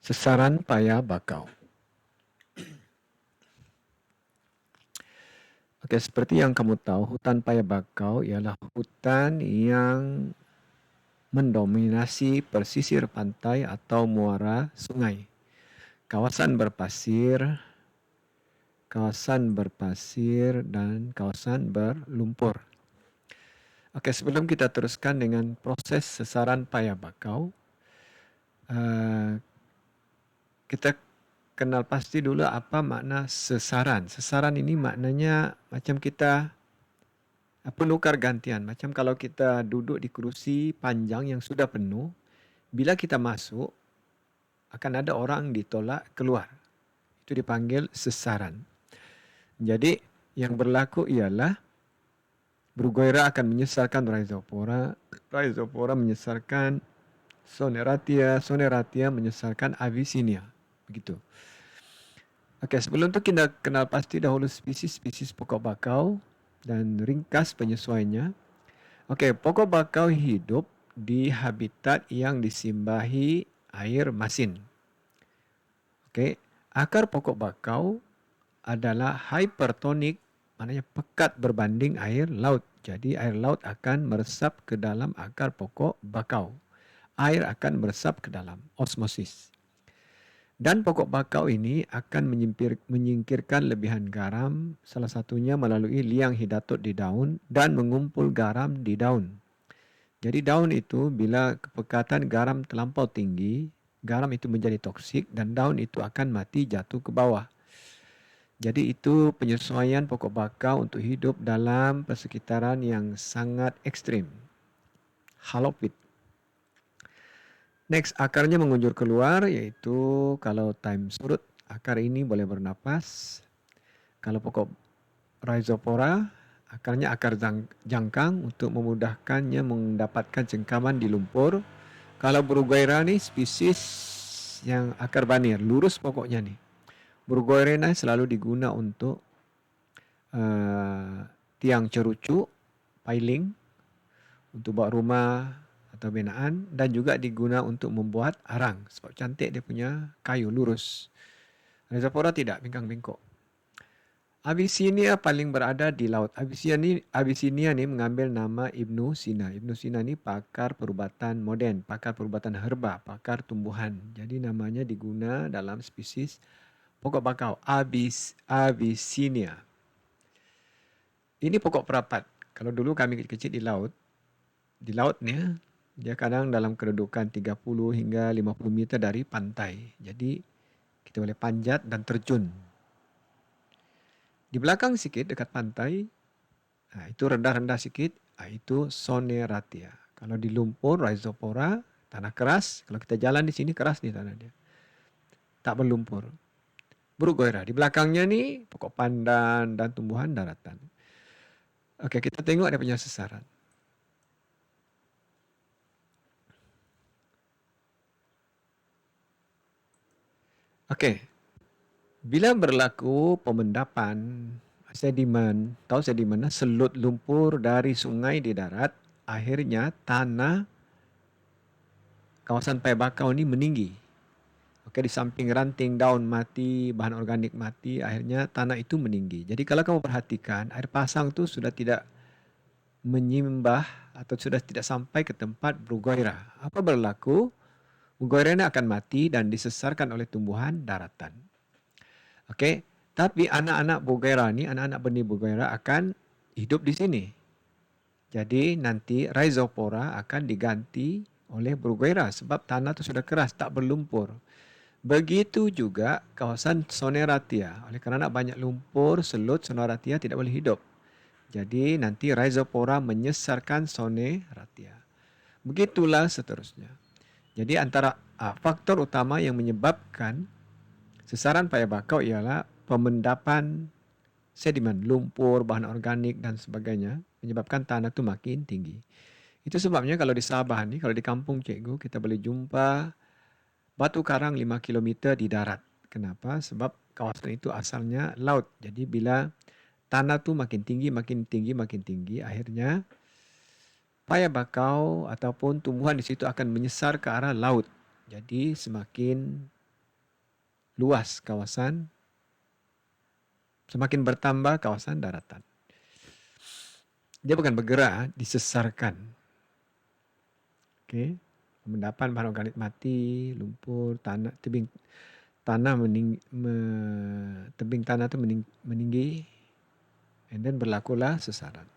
Sesaran paya bakau. Oke, seperti yang kamu tahu, hutan paya bakau ialah hutan yang mendominasi pesisir pantai atau muara sungai. Kawasan berpasir dan kawasan berlumpur. Oke, sebelum kita teruskan dengan proses sesaran paya bakau, kita kenal pasti dulu apa makna sesaran. Sesaran ini maknanya macam kita penukar gantian. Macam kalau kita duduk di kerusi panjang yang sudah penuh, bila kita masuk, akan ada orang ditolak keluar. Itu dipanggil sesaran. Jadi yang berlaku ialah Bruguiera akan menyesarkan Rhizopora, Rhizopora menyesarkan Soneratia menyesarkan Avicennia. Begitu. Oke, sebelum itu kita kenal pasti dahulu spesies-spesies pokok bakau dan ringkas penyesuaiannya. Oke, pokok bakau hidup di habitat yang disimbahi air masin. Oke, akar pokok bakau adalah hypertonik, maknanya pekat berbanding air laut. Jadi air laut akan meresap ke dalam akar pokok bakau. Air akan meresap ke dalam, osmosis. Dan pokok bakau ini akan menyingkirkan lebihan garam, salah satunya melalui liang hidatot di daun dan mengumpul garam di daun. Jadi daun itu bila kepekatan garam terlampau tinggi, garam itu menjadi toksik dan daun itu akan mati jatuh ke bawah. Jadi itu penyesuaian pokok bakau untuk hidup dalam persekitaran yang sangat ekstrim. Halopit. Next, akarnya mengunjur keluar, iaitu kalau time surut, akar ini boleh bernapas. Kalau pokok Rhizopora, akarnya akar jangkang untuk memudahkannya mendapatkan cengkaman di lumpur. Kalau Bruguiera ni spesies yang akar banir, lurus pokoknya ni. Bruguiera ni selalu diguna untuk tiang cerucuk, piling, untuk buat rumah atau binaan dan juga diguna untuk membuat arang sebab cantik dia punya kayu lurus. Rhizopora tidak, bingkang-bingkok. Avicennia paling berada di laut. Avicennia ni mengambil nama Ibnu Sina. Ibnu Sina ni pakar perubatan moden, pakar perubatan herba, pakar tumbuhan. Jadi namanya diguna dalam spesies pokok bakau, Avicennia. Ini pokok perapat. Kalau dulu kami kecil di laut ni dia kadang dalam kedudukan 30 hingga 50 meter dari pantai. Jadi kita boleh panjat dan terjun. Di belakang sikit dekat pantai, itu rendah-rendah sikit, itu Soneratia. Kalau di lumpur, Rhizopora, tanah keras. Kalau kita jalan di sini, keras nih tanah dia. Tak berlumpur. Bruguiera. Di belakangnya ni pokok pandan dan tumbuhan daratan. Okey, kita tengok dia punya sesaran. Okey. Bila berlaku pemendapan sedimen, tahu sedimen, selut lumpur dari sungai di darat, akhirnya tanah kawasan paya bakau ni meninggi. Okey, di samping ranting daun mati, bahan organik mati, akhirnya tanah itu meninggi. Jadi kalau kamu perhatikan, air pasang tu sudah tidak menyimbah atau sudah tidak sampai ke tempat Bruguiera. Apa berlaku? Bruguiera ini akan mati dan disesarkan oleh tumbuhan daratan. Okey, tapi anak-anak Bruguiera ni, anak-anak benih Bruguiera akan hidup di sini. Jadi nanti Rhizopora akan diganti oleh Bruguiera sebab tanah tu sudah keras, tak berlumpur. Begitu juga kawasan Soneratia. Oleh kerana banyak lumpur, selut Soneratia tidak boleh hidup. Jadi nanti Rhizopora menyesarkan Soneratia. Begitulah seterusnya. Jadi antara faktor utama yang menyebabkan sesaran paya bakau ialah pemendapan sedimen, lumpur, bahan organik dan sebagainya menyebabkan tanah itu makin tinggi. Itu sebabnya kalau di Sabah ni, kalau di kampung cikgu, kita boleh jumpa batu karang 5 km di darat. Kenapa? Sebab kawasan itu asalnya laut. Jadi bila tanah tu makin tinggi, akhirnya paya bakau ataupun tumbuhan di situ akan menyesar ke arah laut. Jadi semakin luas kawasan, semakin bertambah kawasan daratan. Dia bukan bergerak, disesarkan. Okey. Endapan bahan organik mati, lumpur, tanah, tebing tanah tebing tanah itu meninggi, and then berlakulah sesaran.